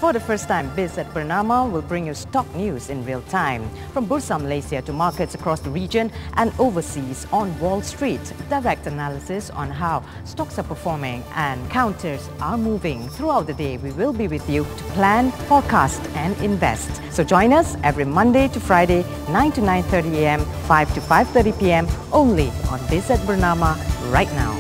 For the first time, Biz at Bernama will bring you stock news in real time. From Bursa Malaysia to markets across the region and overseas on Wall Street. Direct analysis on how stocks are performing and counters are moving. Throughout the day, we will be with you to plan, forecast and invest. So join us every Monday to Friday, 9 to 9:30 a.m., 5 to 5:30 p.m. only on Biz at Bernama right now.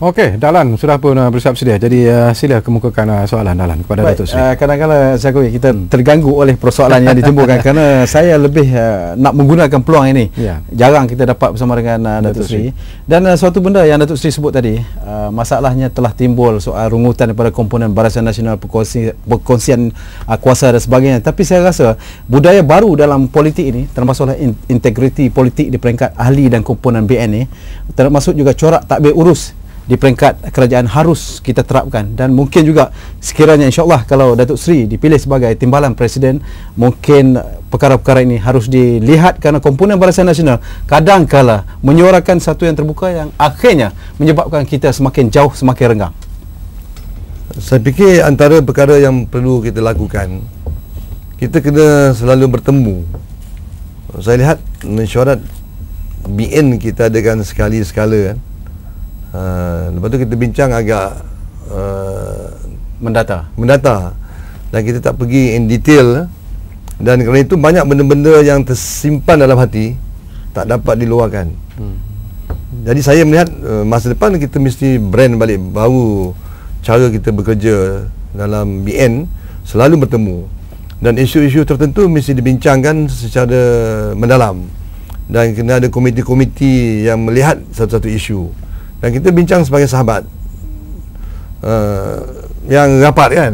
Okey, Dahlan sudah pun bersiap sedia. Jadi sila kemukakan soalan Dahlan kepada Datuk Seri. Kadang-kadang saya akui kita terganggu oleh persoalan yang ditimbulkan kerana saya lebih nak menggunakan peluang ini. Jarang kita dapat bersama dengan Datuk Seri. Dan suatu benda yang Datuk Seri sebut tadi, masalahnya telah timbul soal rungutan daripada komponen Barisan Nasional Perkongsian Kuasa dan sebagainya. Tapi saya rasa budaya baru dalam politik ini, termasuklah integriti politik di peringkat ahli dan komponen BN ni, termasuk juga corak takbir urus di peringkat kerajaan harus kita terapkan. Dan mungkin juga sekiranya insyaAllah kalau Datuk Seri dipilih sebagai timbalan Presiden, mungkin perkara-perkara ini harus dilihat kerana komponen Barisan Nasional kadang-kala menyuarakan satu yang terbuka yang akhirnya menyebabkan kita semakin jauh, semakin renggang. Saya fikir antara perkara yang perlu kita lakukan, kita kena selalu bertemu. Saya lihat mesyuarat BN kita adakan sekali-sekala kan. Lepas tu kita bincang agak mendata dan kita tak pergi in detail, dan kerana itu banyak benda-benda yang tersimpan dalam hati tak dapat diluahkan. Jadi saya melihat masa depan kita mesti brand balik, baru cara kita bekerja dalam BN selalu bertemu, dan isu-isu tertentu mesti dibincangkan secara mendalam, dan kena ada komiti-komiti yang melihat satu-satu isu. Dan kita bincang sebagai sahabat yang rapat kan.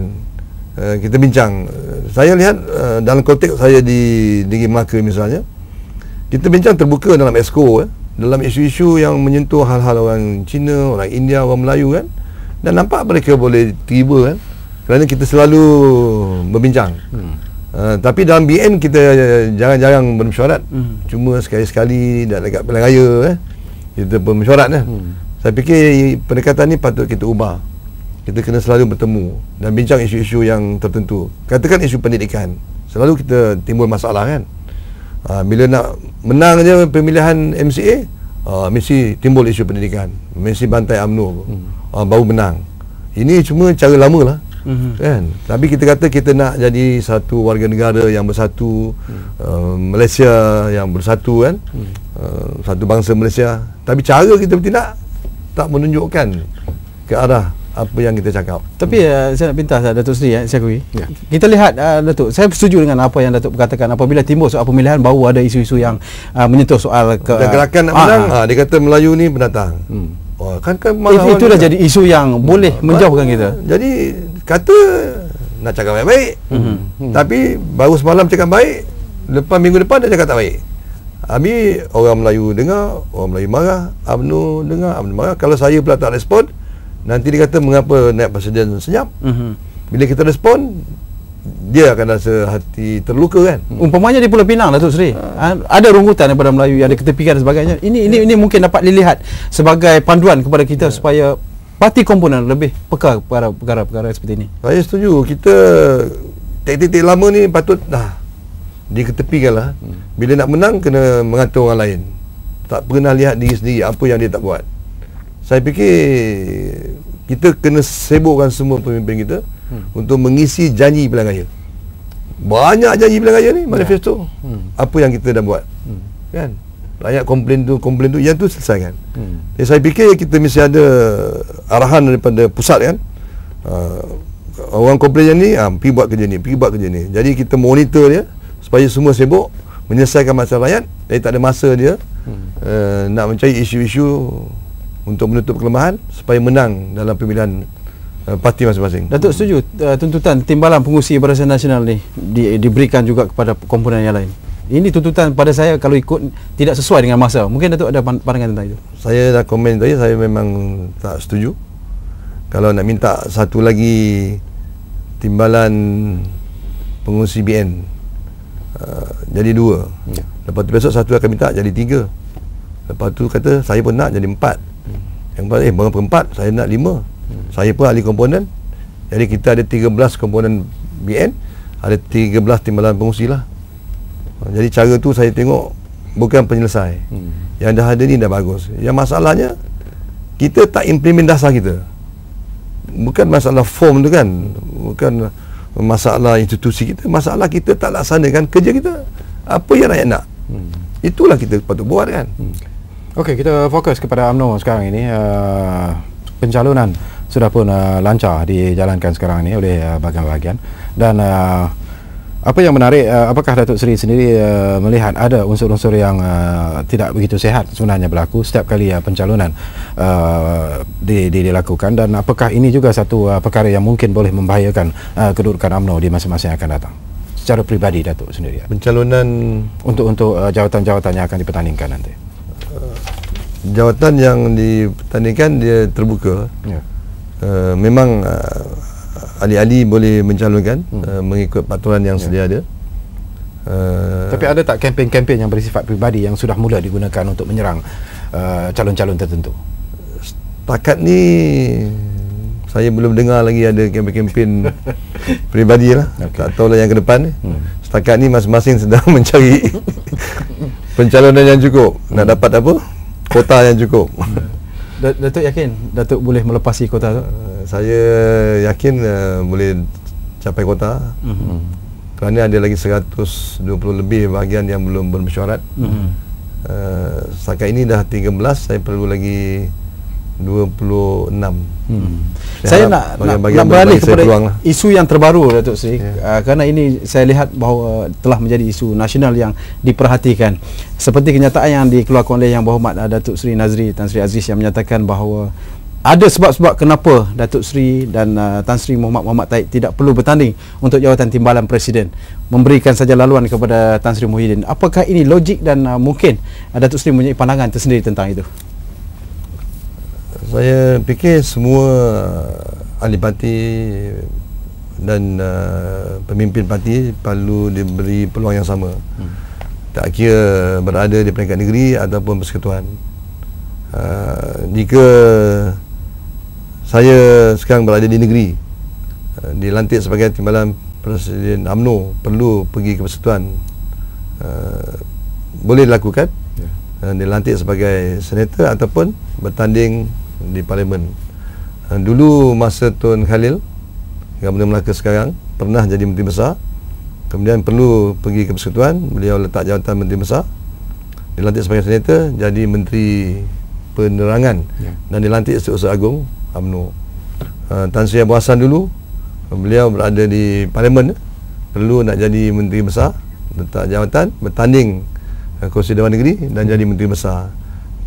Kita bincang. Saya lihat dalam konteks saya di Negeri Melaka misalnya, kita bincang terbuka dalam exco dalam isu-isu yang menyentuh hal-hal orang Cina, orang India, orang Melayu kan. Dan nampak mereka boleh tiba kan, kerana kita selalu berbincang. Tapi dalam BN kita jarang-jarang bermesyuarat. Cuma sekali-sekali dan dekat pilihan raya kita bermesyuarat lah. Saya fikir pendekatan ni patut kita ubah. Kita kena selalu bertemu dan bincang isu-isu yang tertentu. Katakan isu pendidikan, selalu kita timbul masalah kan. Bila nak menang je pemilihan MCA, mesti timbul isu pendidikan, mesti bantai UMNO baru menang. Ini cuma cara lama lah kan. Tapi kita kata kita nak jadi satu warga negara yang bersatu, Malaysia yang bersatu kan, satu bangsa Malaysia. Tapi cara kita bertindak tak menunjukkan ke arah apa yang kita cakap. Tapi saya nak pintas Datuk Seri, saya akui. Kita lihat Datuk, saya setuju dengan apa yang Datuk berkatakan. Apabila timbul soal pemilihan, baru ada isu-isu yang menyentuh soal gerakan nak menang. Dia kata Melayu ni pendatang. Kan itu dah jadi isu yang boleh menjauhkan kita. Jadi kata nak cakap baik-baik, tapi baru semalam cakap baik, lepas minggu depan dia cakap tak baik. Habis orang Melayu dengar, orang Melayu marah, UMNO dengar, UMNO marah. Kalau saya pula tak respon, nanti dia kata mengapa naib presiden senyap. Bila kita respon, dia akan rasa hati terluka kan. Umpamanya di Pulau Pinang, Datuk Seri, ada rungutan daripada Melayu yang ada ketepikan dan sebagainya. Ini mungkin dapat dilihat sebagai panduan kepada kita supaya parti komponen lebih peka kepada perkara-perkara seperti ini. Saya setuju. Kita taktik-taktik lama ni patut dah diketepikan lah. Bila nak menang kena mengatur orang lain, tak pernah lihat diri sendiri apa yang dia tak buat. Saya fikir kita kena sibukkan semua pemimpin kita untuk mengisi janji pilihan raya. Banyak janji pilihan raya ni, manifesto. Apa yang kita dah buat kan. Rakyat komplain tu, yang tu selesaikan. Jadi saya fikir kita mesti ada arahan daripada pusat kan. Orang komplain yang ni, pergi buat kerja ni, pergi buat kerja ni. Jadi kita monitor dia supaya semua sibuk menyelesaikan masalah rakyat. Jadi tak ada masa dia nak mencari isu-isu untuk menutup kelemahan supaya menang dalam pemilihan parti masing-masing. Datuk setuju tuntutan Timbalan Pengurusi Barisan Nasional ni diberikan juga kepada komponen yang lain? Ini tuntutan pada saya kalau ikut tidak sesuai dengan masa. Mungkin Datuk ada pandangan tentang itu? Saya dah komen tadi, saya memang tak setuju. Kalau nak minta satu lagi Timbalan Pengurusi BN, jadi 2. Lepas tu besok satu akan minta jadi 3. Lepas tu kata saya pun nak jadi 4. Yang berapa 4? Saya nak 5. Saya pun ahli komponen. Jadi kita ada 13 komponen BN, ada 13 timbalan pengurusi lah. Jadi cara tu saya tengok bukan penyelesai. Yang dah ada ni dah bagus. Yang masalahnya kita tak implement dasar kita. Bukan masalah form tu kan, bukan masalah institusi kita, masalah kita tak laksanakan kerja kita. Apa yang rakyat nak, itulah kita patut buat kan. Okey, kita fokus kepada UMNO sekarang ini. Pencalonan sudah pun lancar dijalankan sekarang ini oleh bahagian-bahagian, dan apa yang menarik, apakah Datuk Seri sendiri melihat ada unsur-unsur yang tidak begitu sihat sebenarnya berlaku setiap kali pencalonan dilakukan, dan apakah ini juga satu perkara yang mungkin boleh membahayakan kedudukan UMNO di masa-masa yang akan datang secara peribadi Datuk sendiri? Pencalonan untuk jawatan-jawatan yang akan dipertandingkan nanti. Jawatan yang dipertandingkan dia terbuka. Memang ahli-ahli boleh mencalonkan mengikut peraturan yang sedia ada. Tapi ada tak kempen-kempen yang bersifat peribadi yang sudah mula digunakan untuk menyerang calon-calon tertentu? Setakat ni saya belum dengar lagi ada kempen-kempen peribadi lah. Tak tahulah yang ke depan ni. Setakat ni masing-masing sedang mencari pencalonan yang cukup. Nak dapat apa? Kota yang cukup. Datuk yakin Datuk boleh melepasi kota tu? Saya yakin boleh capai kota. Kerana ada lagi 120 lebih bahagian yang belum bermesyuarat. Setakat ini dah 13, saya perlu lagi 26. Saya nak beralih kepada isu yang terbaru Datuk Seri, kerana ini saya lihat bahawa telah menjadi isu nasional yang diperhatikan, seperti kenyataan yang dikeluarkan oleh Yang Berhormat Datuk Seri Nazri Tan Sri Aziz yang menyatakan bahawa ada sebab-sebab kenapa Datuk Seri dan Tan Sri Muhammad Taib tidak perlu bertanding untuk jawatan Timbalan Presiden, memberikan saja laluan kepada Tan Sri Muhyiddin. Apakah ini logik dan mungkin Datuk Seri mempunyai pandangan tersendiri tentang itu? Saya fikir semua ahli parti dan pemimpin parti perlu diberi peluang yang sama. Tak kira berada di peringkat negeri ataupun persekutuan. Jika saya sekarang berada di negeri, dilantik sebagai Timbalan Presiden UMNO, perlu pergi ke persekutuan, boleh dilakukan. Dilantik sebagai senator ataupun bertanding di Parlimen. Dulu masa Tun Khalil, Gubernur Melaka sekarang, pernah jadi Menteri Besar, kemudian perlu pergi ke persekutuan, beliau letak jawatan Menteri Besar, dilantik sebagai senator, jadi Menteri Penerangan, dan dilantik Setiausaha Agung UMNO. Tan Sri Abu Hassan dulu, beliau berada di Parlimen, perlu nak jadi Menteri Besar, letak jawatan, bertanding kursi Dewan Negeri dan jadi Menteri Besar.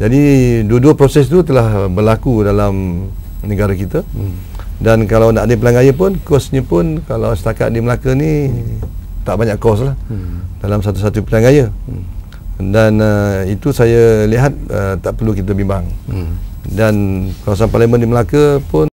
Jadi dua-dua proses itu telah berlaku dalam negara kita. Dan kalau nak ada pilihan raya pun, kosnya pun kalau setakat di Melaka ni tak banyak kos lah dalam satu-satu pilihan raya. Dan itu saya lihat tak perlu kita bimbang. Dan kawasan Parlimen di Melaka pun